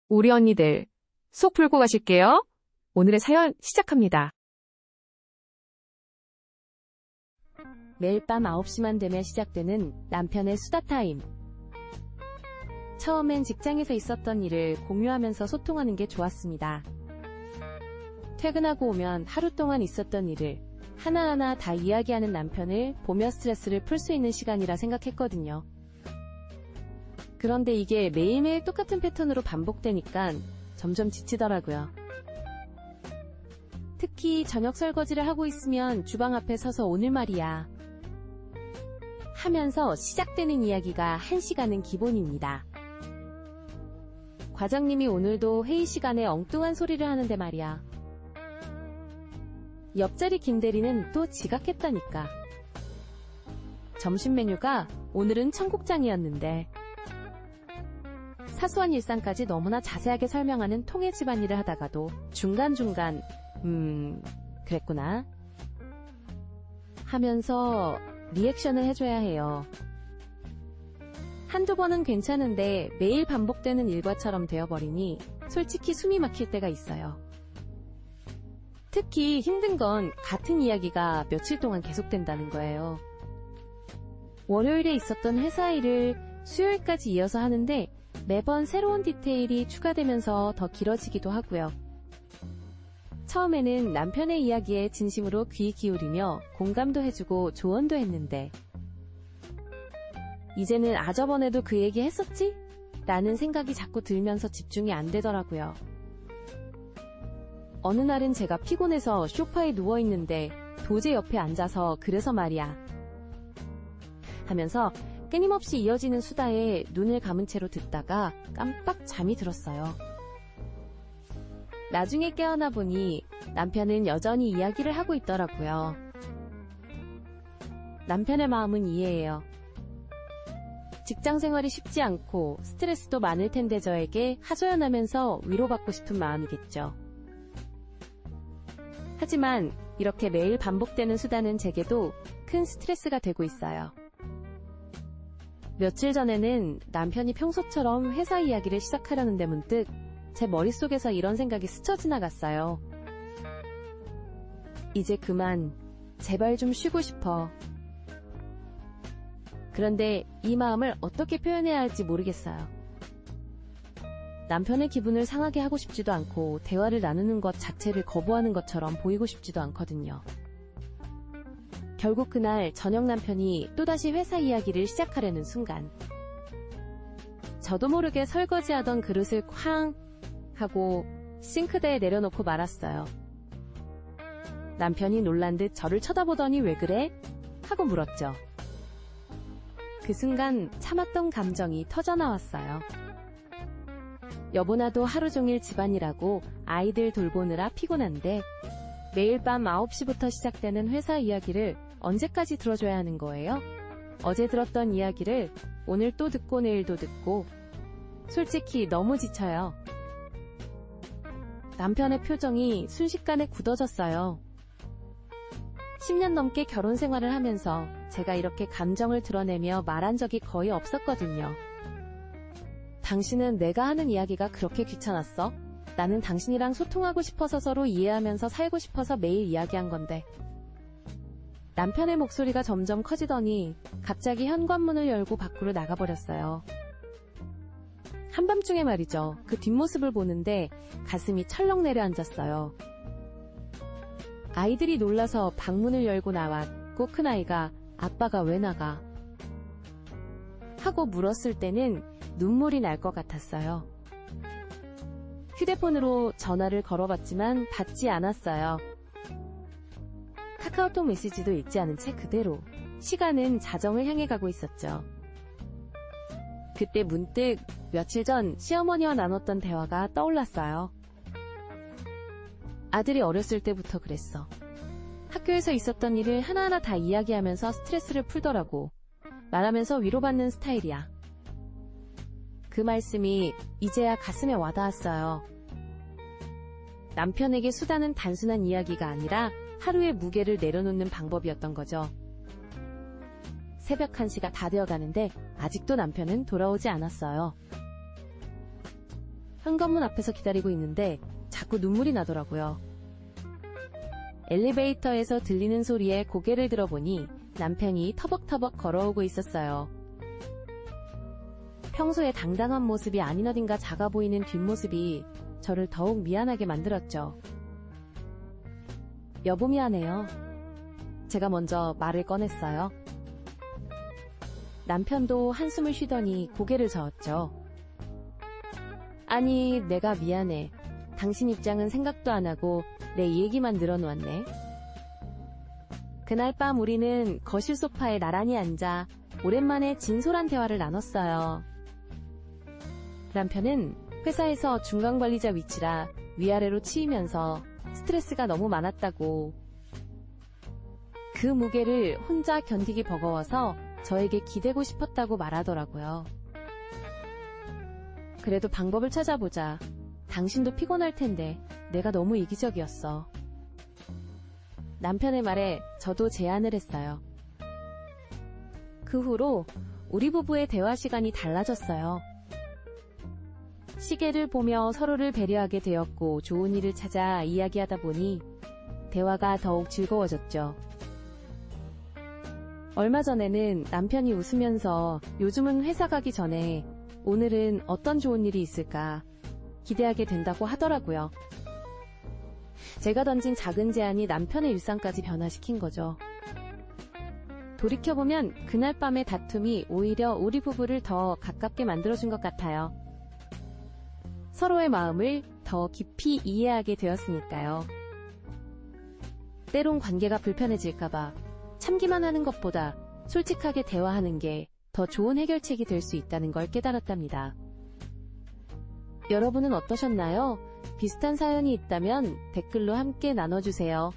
우리 언니들, 속 풀고 가실게요. 오늘의 사연 시작합니다. 매일 밤 9시만 되면 시작되는 남편의 수다 타임. 처음엔 직장에서 있었던 일을 공유하면서 소통하는 게 좋았습니다. 퇴근하고 오면 하루 동안 있었던 일을 하나하나 다 이야기하는 남편을 보며 스트레스를 풀 수 있는 시간이라 생각했거든요. 그런데 이게 매일매일 똑같은 패턴으로 반복되니까 점점 지치더라고요. 특히 저녁 설거지를 하고 있으면 주방 앞에 서서 오늘 말이야 하면서 시작되는 이야기가 1시간은 기본입니다. 과장님이 오늘도 회의 시간에 엉뚱한 소리를 하는데 말이야. 옆자리 김대리는 또 지각했다니까. 점심 메뉴가 오늘은 청국장이었는데. 사소한 일상까지 너무나 자세하게 설명하는 통해 집안일을 하다가도 중간중간 그랬구나 하면서 리액션을 해줘야 해요. 한두 번은 괜찮은데 매일 반복되는 일과처럼 되어버리니 솔직히 숨이 막힐 때가 있어요. 특히 힘든 건 같은 이야기가 며칠 동안 계속된다는 거예요. 월요일에 있었던 회사 일을 수요일까지 이어서 하는데 매번 새로운 디테일이 추가되면서 더 길어지기도 하고요. 처음에는 남편의 이야기에 진심으로 귀 기울이며 공감도 해주고 조언도 했는데 이제는 저번에도 그 얘기 했었지? 라는 생각이 자꾸 들면서 집중이 안 되더라고요. 어느 날은 제가 피곤해서 소파에 누워있는데 도제 옆에 앉아서 그래서 말이야 하면서 끊임없이 이어지는 수다에 눈을 감은 채로 듣다가 깜빡 잠이 들었어요. 나중에 깨어나 보니 남편은 여전히 이야기를 하고 있더라고요. 남편의 마음은 이해해요. 직장 생활이 쉽지 않고 스트레스도 많을 텐데 저에게 하소연하면서 위로받고 싶은 마음이겠죠. 하지만 이렇게 매일 반복되는 수다는 제게도 큰 스트레스가 되고 있어요. 며칠 전에는 남편이 평소처럼 회사 이야기를 시작하려는데 문득 제 머릿속에서 이런 생각이 스쳐 지나갔어요. 이제 그만, 제발 좀 쉬고 싶어. 그런데 이 마음을 어떻게 표현해야 할지 모르겠어요. 남편의 기분을 상하게 하고 싶지도 않고 대화를 나누는 것 자체를 거부하는 것처럼 보이고 싶지도 않거든요. 결국 그날 저녁 남편이 또다시 회사 이야기를 시작하려는 순간 저도 모르게 설거지하던 그릇을 쾅 하고 싱크대에 내려놓고 말았어요. 남편이 놀란 듯 저를 쳐다보더니 왜 그래? 하고 물었죠. 그 순간 참았던 감정이 터져나왔어요. 여보나도 하루 종일 집안일하고 아이들 돌보느라 피곤한데 매일 밤 9시부터 시작되는 회사 이야기를 언제까지 들어줘야 하는 거예요? 어제 들었던 이야기를 오늘 또 듣고 내일도 듣고 솔직히 너무 지쳐요. 남편의 표정이 순식간에 굳어졌어요. 10년 넘게 결혼 생활을 하면서 제가 이렇게 감정을 드러내며 말한 적이 거의 없었거든요. 당신은 내가 하는 이야기가 그렇게 귀찮았어? 나는 당신이랑 소통하고 싶어서 서로 이해하면서 살고 싶어서 매일 이야기한 건데. 남편의 목소리가 점점 커지더니 갑자기 현관문을 열고 밖으로 나가버렸어요. 한밤중에 말이죠. 그 뒷모습을 보는데 가슴이 철렁 내려앉았어요. 아이들이 놀라서 방문을 열고 나왔고 큰아이가 아빠가 왜 나가? 하고 물었을 때는 눈물이 날 것 같았어요. 휴대폰으로 전화를 걸어봤지만 받지 않았어요. 카카오톡 메시지도 읽지 않은 채 그대로 시간은 자정을 향해 가고 있었죠. 그때 문득 며칠 전 시어머니와 나눴던 대화가 떠올랐어요. 아들이 어렸을 때부터 그랬어. 학교에서 있었던 일을 하나하나 다 이야기하면서 스트레스를 풀더라고. 말하면서 위로받는 스타일이야. 그 말씀이 이제야 가슴에 와닿았어요. 남편에게 수다는 단순한 이야기가 아니라 하루의 무게를 내려놓는 방법이었던 거죠. 새벽 1시가 다 되어가는데 아직도 남편은 돌아오지 않았어요. 현관문 앞에서 기다리고 있는데 자꾸 눈물이 나더라고요. 엘리베이터에서 들리는 소리에 고개를 들어보니 남편이 터벅터벅 걸어오고 있었어요. 평소에 당당한 모습이 아닌 어딘가 작아 보이는 뒷모습이 저를 더욱 미안하게 만들었죠. 여보 미안해요. 제가 먼저 말을 꺼냈어요. 남편도 한숨을 쉬더니 고개를 저었죠. 아니, 내가 미안해. 당신 입장은 생각도 안 하고 내 얘기만 늘어놓았네. 그날 밤 우리는 거실 소파에 나란히 앉아 오랜만에 진솔한 대화를 나눴어요. 남편은 회사에서 중간관리자 위치라 위아래로 치이면서 스트레스가 너무 많았다고, 그 무게를 혼자 견디기 버거워서 저에게 기대고 싶었다고 말하더라고요. 그래도 방법을 찾아보자. 당신도 피곤할 텐데 내가 너무 이기적이었어. 남편의 말에 저도 제안을 했어요. 그 후로 우리 부부의 대화 시간이 달라졌어요. 시계를 보며 서로를 배려하게 되었고 좋은 일을 찾아 이야기하다 보니 대화가 더욱 즐거워졌죠. 얼마 전에는 남편이 웃으면서 요즘은 회사 가기 전에 오늘은 어떤 좋은 일이 있을까 기대하게 된다고 하더라고요. 제가 던진 작은 제안이 남편의 일상까지 변화시킨 거죠. 돌이켜보면 그날 밤의 다툼이 오히려 우리 부부를 더 가깝게 만들어준 것 같아요. 서로의 마음을 더 깊이 이해하게 되었으니까요. 때론 관계가 불편해질까봐 참기만 하는 것보다 솔직하게 대화하는 게 더 좋은 해결책이 될 수 있다는 걸 깨달았답니다. 여러분은 어떠셨나요? 비슷한 사연이 있다면 댓글로 함께 나눠주세요.